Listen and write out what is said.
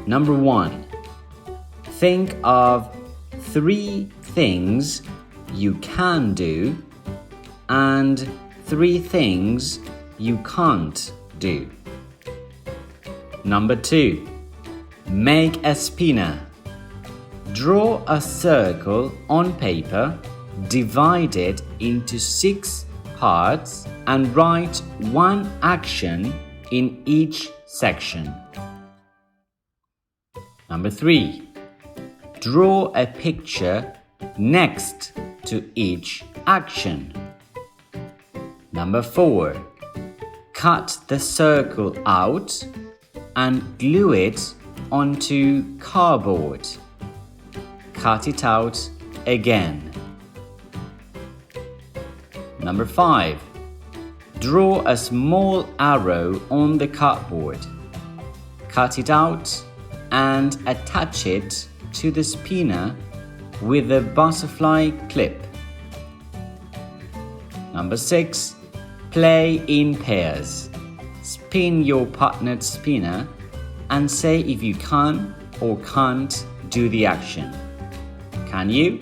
Number 1. Think of 3 things you can do and 3 things you can't do. Number 2. Make a spinner. Draw a circle on paper, divide it into 6 parts, and write 1 action in each section. Number 3. Draw a picture next to each action. Number 4. Cut the circle out and glue it onto cardboard. Cut it out again. Number 5. Draw a small arrow on the cardboard. Cut it out and attach it to the spinner with a butterfly clip. Number 6. Play in pairs. Spin your partnered spinner and say if you can or can't do the action. Can you?